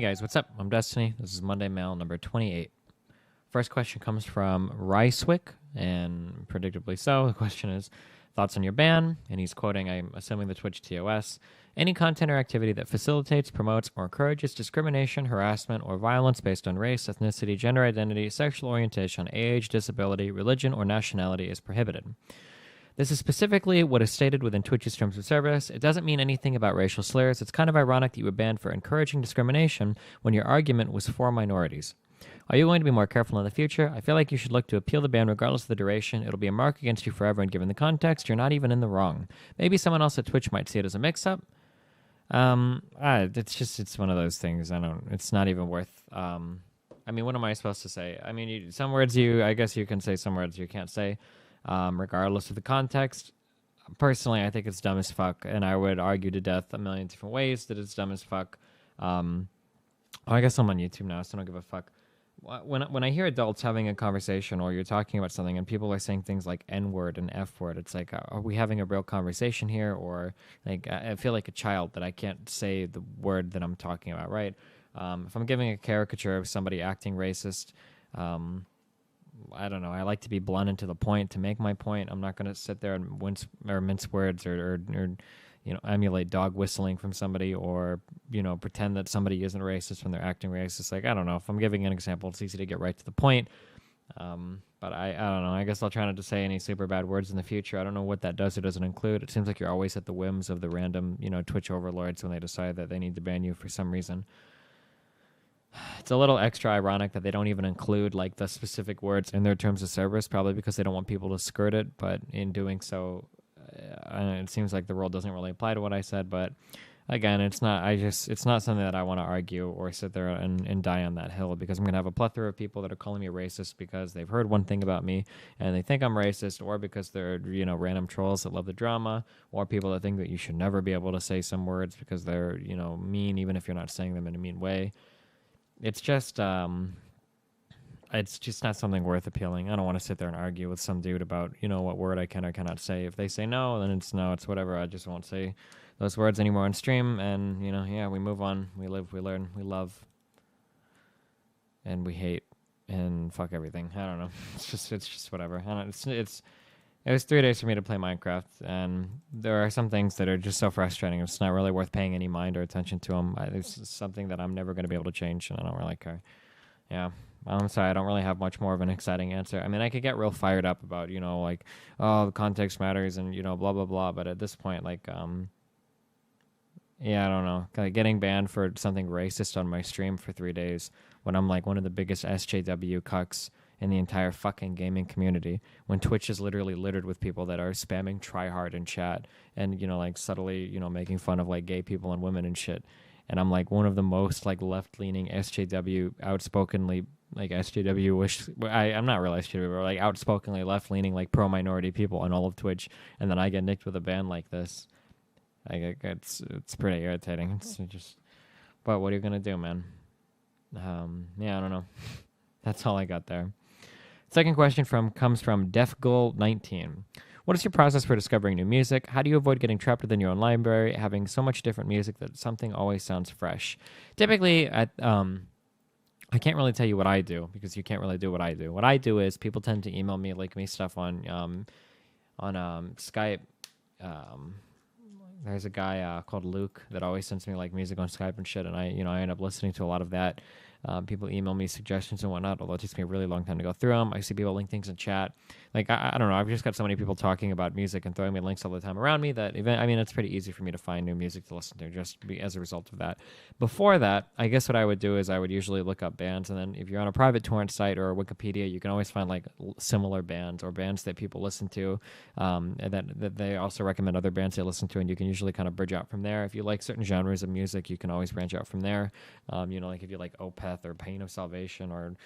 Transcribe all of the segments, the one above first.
Hey guys, what's up? I'm Destiny. This is Monday Mail number 28. First question comes from Ryswick, and predictably so. The question is, thoughts on your ban? And he's quoting, I'm assuming, the Twitch TOS. Any content or activity that facilitates, promotes, or encourages discrimination, harassment, or violence based on race, ethnicity, gender identity, sexual orientation, age, disability, religion, or nationality is prohibited. This is specifically what is stated within Twitch's terms of service. It doesn't mean anything about racial slurs. It's kind of ironic that you were banned for encouraging discrimination when your argument was for minorities. Are you going to be more careful in the future? I feel like you should look to appeal the ban regardless of the duration. It'll be a mark against you forever, and given the context, you're not even in the wrong. Maybe someone else at Twitch might see it as a mix-up. It's one of those things. It's not even worth, what am I supposed to say? I mean, some words I guess you can say, some words you can't say. Regardless of the context. Personally, I think it's dumb as fuck, and I would argue to death a million different ways that it's dumb as fuck. I guess I'm on YouTube now, so I don't give a fuck. When I hear adults having a conversation, or you're talking about something, and people are saying things like N-word and F-word, it's like, are we having a real conversation here? Or, like, I feel like a child that I can't say the word that I'm talking about, right? If I'm giving a caricature of somebody acting racist, I don't know. I like to be blunt and to the point to make my point. I'm not going to sit there and mince words or emulate dog whistling from somebody, or pretend that somebody isn't racist when they're acting racist. Like, I don't know. If I'm giving an example, it's easy to get right to the point. But I don't know. I guess I'll try not to say any super bad words in the future. I don't know what that does or doesn't include. It seems like you're always at the whims of the random Twitch overlords when they decide that they need to ban you for some reason. It's a little extra ironic that they don't even include like the specific words in their terms of service, probably because they don't want people to skirt it. But in doing so, it seems like the rule doesn't really apply to what I said. But again, it's not something that I want to argue or sit there and die on that hill, because I'm going to have a plethora of people that are calling me racist because they've heard one thing about me and they think I'm racist, or because they're, random trolls that love the drama, or people that think that you should never be able to say some words because they're, mean, even if you're not saying them in a mean way. It's just not something worth appealing. I don't want to sit there and argue with some dude about, what word I can or cannot say. If they say no, then it's no, it's whatever. I just won't say those words anymore on stream. And, we move on. We live, we learn, we love, and we hate, and fuck everything. I don't know. It's just whatever. It was 3 days for me to play Minecraft, and there are some things that are just so frustrating. It's not really worth paying any mind or attention to them. It's something that I'm never going to be able to change, and I don't really care. Yeah, I'm sorry. I don't really have much more of an exciting answer. I mean, I could get real fired up about, the context matters and, blah, blah, blah. But at this point, I don't know. Getting banned for something racist on my stream for 3 days when I'm, one of the biggest SJW cucks in the entire fucking gaming community, when Twitch is literally littered with people that are spamming tryhard in chat and, subtly, making fun of, gay people and women and shit. And I'm, one of the most, left-leaning SJW, outspokenly, SJW-ish, I'm not really SJW, but, outspokenly left-leaning, pro-minority people on all of Twitch, and then I get nicked with a ban like this. It's pretty irritating. But what are you going to do, man? I don't know. That's all I got there. Second question comes from DefGoal19. What is your process for discovering new music? How do you avoid getting trapped within your own library, having so much different music that something always sounds fresh? Typically, I can't really tell you what I do, because you can't really do what I do. What I do is people tend to email me, me stuff on Skype. There's a guy called Luke that always sends me music on Skype and shit, and I end up listening to a lot of that. People email me suggestions and whatnot, although it takes me a really long time to go through them. I see people link things in chat. I don't know. I've just got so many people talking about music and throwing me links all the time around me that it's pretty easy for me to find new music to listen to as a result of that. Before that, I guess what I would do is I would usually look up bands, and then if you're on a private torrent site or Wikipedia, you can always find similar bands or bands that people listen to, and that they also recommend other bands they listen to, and you can usually kind of bridge out from there. If you like certain genres of music, you can always branch out from there. If you like Opeth or Pain of Salvation or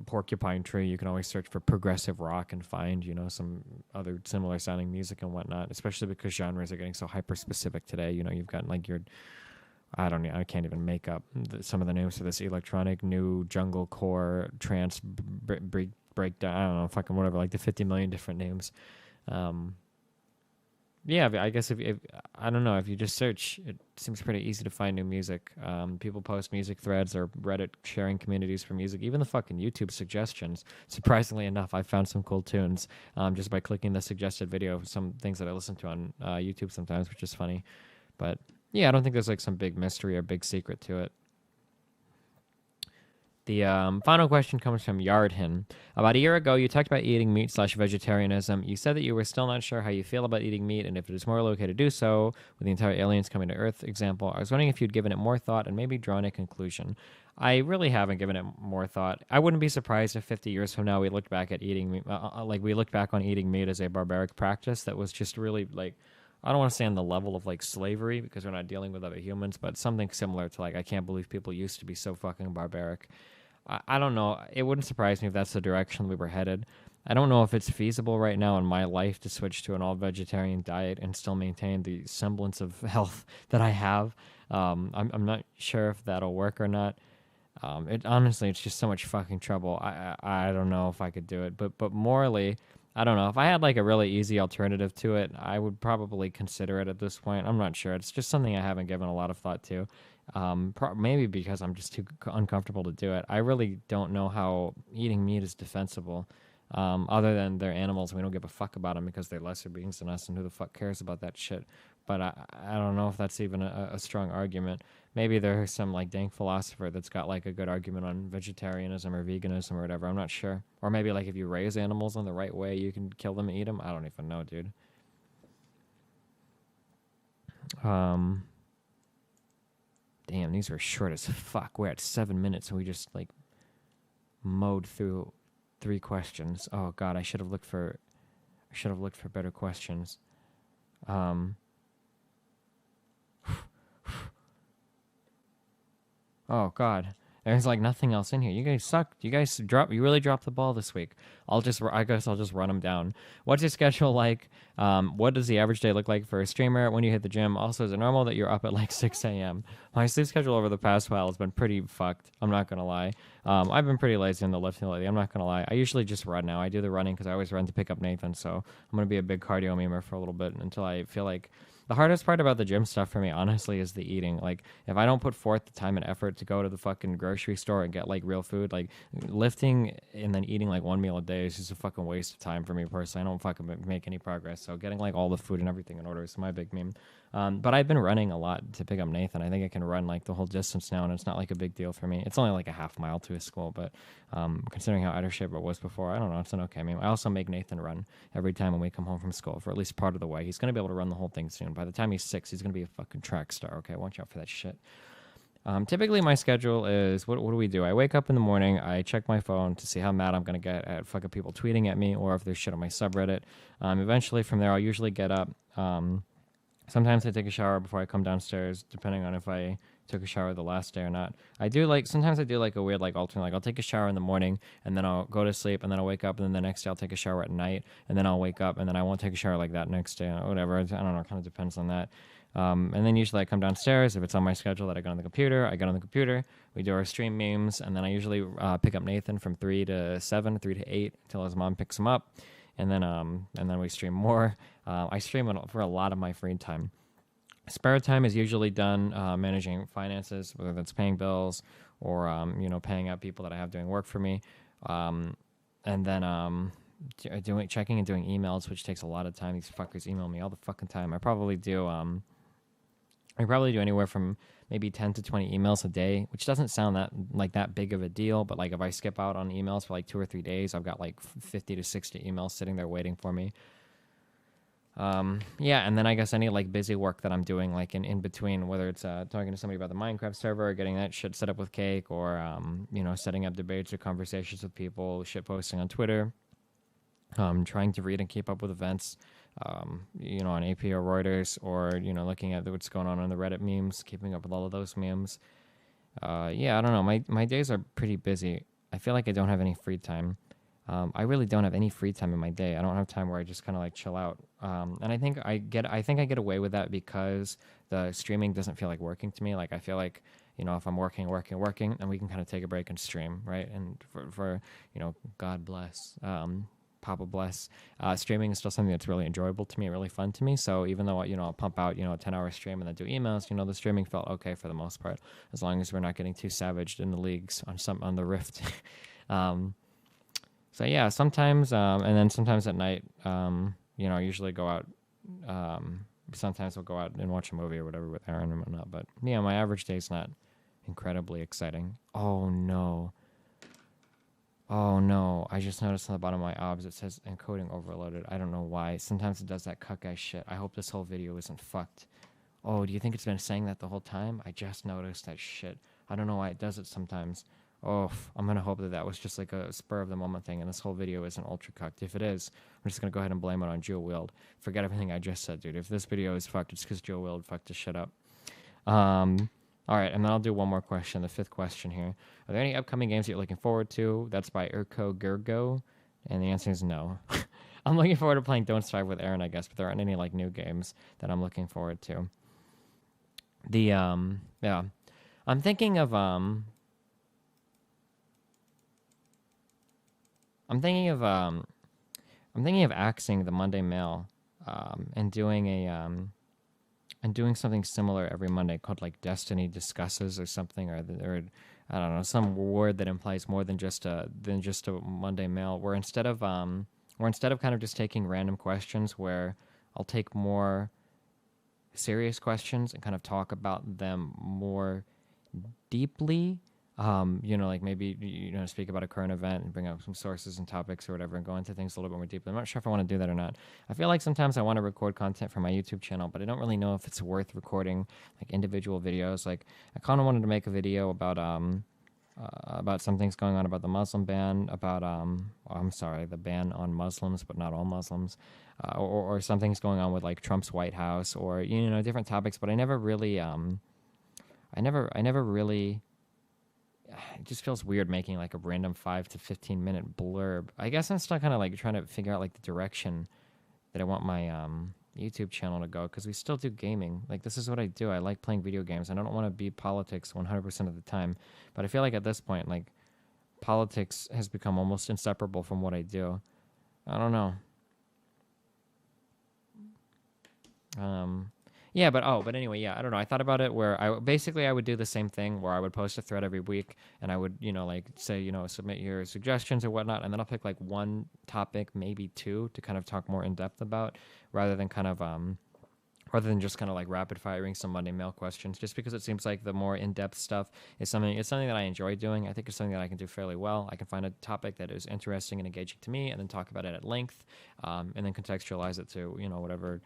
Porcupine Tree, you can always search for progressive rock and find some other similar sounding music and whatnot, especially because genres are getting so hyper specific today. You've got I can't even make up some of the names for this: electronic, new, jungle core, trance, breakdown, I don't know, fucking whatever, the 50 million different names. Yeah, I guess if I don't know, if you just search, it seems pretty easy to find new music. People post music threads or Reddit sharing communities for music. Even the fucking YouTube suggestions. Surprisingly enough, I found some cool tunes just by clicking the suggested video of some things that I listen to on YouTube sometimes, which is funny. But yeah, I don't think there's like some big mystery or big secret to it. The final question comes from Yardhin. About a year ago, you talked about eating meat slash vegetarianism. You said that you were still not sure how you feel about eating meat and if it is morally okay to do so, with the entire aliens coming to Earth example. I was wondering if you'd given it more thought and maybe drawn a conclusion. I really haven't given it more thought. I wouldn't be surprised if 50 years from now we looked back at eating meat, like we looked back on eating meat as a barbaric practice that was just really like, I don't want to say on the level of like slavery because we're not dealing with other humans, but something similar to like, I can't believe people used to be so fucking barbaric. I don't know. It wouldn't surprise me if that's the direction we were headed. I don't know if it's feasible right now in my life to switch to an all vegetarian diet and still maintain the semblance of health that I have. I'm not sure if that'll work or not. It honestly, it's just so much fucking trouble. I don't know if I could do it, but morally, I don't know. If I had like a really easy alternative to it, I would probably consider it at this point. I'm not sure. It's just something I haven't given a lot of thought to. Maybe because I'm just too uncomfortable to do it. I really don't know how eating meat is defensible. Other than they're animals, and we don't give a fuck about them because they're lesser beings than us, and who the fuck cares about that shit? But I don't know if that's even a strong argument. Maybe there's some like dank philosopher that's got like a good argument on vegetarianism or veganism or whatever. I'm not sure. Or maybe like if you raise animals in the right way, you can kill them and eat them. I don't even know, dude. Um, Damn, these are short as fuck. We're at 7 minutes and we just like mowed through 3 questions. Oh god, I should have looked for better questions. Um Oh god. There's like nothing else in here. You guys suck. You really dropped the ball this week. I guess I'll just run them down. What's your schedule like? What does the average day look like for a streamer when you hit the gym? Also, is it normal that you're up at like 6 a.m.? My sleep schedule over the past while has been pretty fucked. I'm not going to lie. I've been pretty lazy in the lifting lately. I'm not going to lie. I usually just run now. I do the running because I always run to pick up Nathan. So I'm going to be a big cardio memer for a little bit until I feel like the hardest part about the gym stuff for me, honestly, is the eating. Like, if I don't put forth the time and effort to go to the fucking grocery store and get, like, real food, like, lifting and then eating, like, one meal a day is just a fucking waste of time for me personally. I don't fucking make any progress. So getting, like, all the food and everything in order is my big meme. But I've been running a lot to pick up Nathan. I think I can run, like, the whole distance now, and it's not, like, a big deal for me. It's only, like, a half mile to his school, but considering how out of shape I was before, I don't know. It's an okay meme. I also make Nathan run every time when we come home from school for at least part of the way. He's going to be able to run the whole thing soon. By the time he's 6, he's going to be a fucking track star. Okay, watch out for that shit. Typically, my schedule is what do we do? I wake up in the morning, I check my phone to see how mad I'm going to get at fucking people tweeting at me or if there's shit on my subreddit. Eventually, from there, I'll usually get up. Sometimes I take a shower before I come downstairs, depending on if I took a shower the last day or not. Sometimes I do like a weird like alternate, like I'll take a shower in the morning and then I'll go to sleep and then I'll wake up and then the next day I'll take a shower at night and then I'll wake up and then I won't take a shower like that next day or whatever. I don't know, it kind of depends on that. And then usually I come downstairs. If it's on my schedule that I get on the computer, I get on the computer. We do our stream memes and then I usually pick up Nathan from 3 to 7, 3 to 8 until his mom picks him up. And then we stream more. I stream for a lot of my free time. Spare time is usually done managing finances, whether that's paying bills or paying out people that I have doing work for me, and then checking and doing emails, which takes a lot of time. These fuckers email me all the fucking time. I probably do anywhere from maybe 10 to 20 emails a day, which doesn't sound that big of a deal, but like if I skip out on emails for like 2 or 3 days, I've got like 50 to 60 emails sitting there waiting for me. And then I guess any like busy work that I'm doing like in between, whether it's talking to somebody about the Minecraft server or getting that shit set up with Cake or setting up debates or conversations with people, shit posting on Twitter, trying to read and keep up with events on AP or Reuters, or looking at what's going on the Reddit memes, keeping up with all of those memes. I don't know, my days are pretty busy. I feel like I don't have any free time. I really don't have any free time in my day. I don't have time where I just kind of like chill out. And I think I get away with that because the streaming doesn't feel like working to me. Like I feel like, if I'm working, and we can kind of take a break and stream, right? And for God bless. Papa bless. Streaming is still something that's really enjoyable to me, really fun to me. So even though, you know, I'll pump out, you know, a 10-hour stream and then do emails, you know, the streaming felt okay for the most part, as long as we're not getting too savaged in the leagues on the Rift. So yeah, sometimes, and then sometimes at night, you know, I usually go out. Sometimes we'll go out and watch a movie or whatever with Aaron and whatnot. But yeah, my average day is not incredibly exciting. Oh no. Oh no, I just noticed on the bottom of my obs it says encoding overloaded. I don't know why. Sometimes it does that cuck guy shit. I hope this whole video isn't fucked. Oh, do you think it's been saying that the whole time? I just noticed that shit. I don't know why it does it sometimes. Oh, I'm gonna hope that that was just like a spur of the moment thing and this whole video isn't ultra cucked. If it is, I'm just gonna go ahead and blame it on Joe Wild. Forget everything I just said, dude. If this video is fucked, it's because Joe Wild fucked this shit up. All right, and then I'll do one more question, the 5th question here. Are there any upcoming games that you're looking forward to? That's by erkoggergo, and the answer is no. I'm looking forward to playing Don't Starve with Aaron, I guess, but there aren't any like new games that I'm looking forward to. Yeah, I'm thinking of I'm thinking of axing the Monday Mail, and doing something similar every Monday called like Destiny Discusses or something, or I don't know, some word that implies more than just a Monday Mail, where instead of kind of just taking random questions, where I'll take more serious questions and kind of talk about them more deeply. You know, like maybe, you know, speak about a current event and bring up some sources and topics or whatever and go into things a little bit more deeply. I'm not sure if I want to do that or not. I feel like sometimes I want to record content for my YouTube channel, but I don't really know if it's worth recording like individual videos. Like I kind of wanted to make a video about some things going on about the Muslim ban, about the ban on Muslims, but not all Muslims, or some things going on with like Trump's White House, or, you know, different topics. But I never really, it just feels weird making like a random 5 to 15 minute blurb. I guess I'm still kind of like trying to figure out like the direction that I want my YouTube channel to go, because we still do gaming. Like, this is what I do. I like playing video games, and I don't want to be politics 100% of the time. But I feel like at this point, like, politics has become almost inseparable from what I do. I don't know. Yeah, but anyway, yeah, I don't know. I thought about it where I would do the same thing where I would post a thread every week, and I would, you know, like say, you know, submit your suggestions or whatnot, and then I'll pick like one topic, maybe two, to kind of talk more in depth about, rather than just kind of like rapid firing some Monday Mail questions, just because it seems like the more in-depth stuff is something that I enjoy doing. I think it's something that I can do fairly well. I can find a topic that is interesting and engaging to me, and then talk about it at length, and then contextualize it to, you know, whatever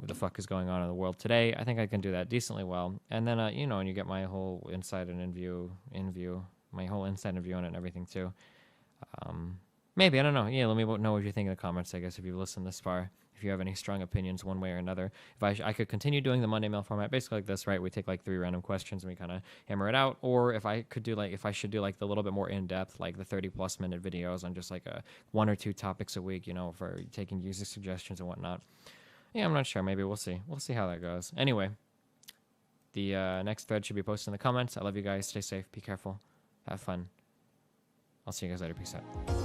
the fuck is going on in the world today. I think I can do that decently well. And then, you know, and you get my whole insight and my whole inside and view on it and everything too. Maybe, I don't know. Yeah, let me know what you think in the comments, I guess, if you've listened this far. If you have any strong opinions one way or another. If I could continue doing the Monday Mail format, basically like this, right? We take like 3 random questions and we kind of hammer it out. Or if I should do like the little bit more in-depth, like the 30+ minute videos on just like 1 or 2 topics a week, you know, for taking user suggestions and whatnot. Yeah, I'm not sure. Maybe we'll see. We'll see how that goes. Anyway, the next thread should be posted in the comments. I love you guys. Stay safe. Be careful. Have fun. I'll see you guys later. Peace out.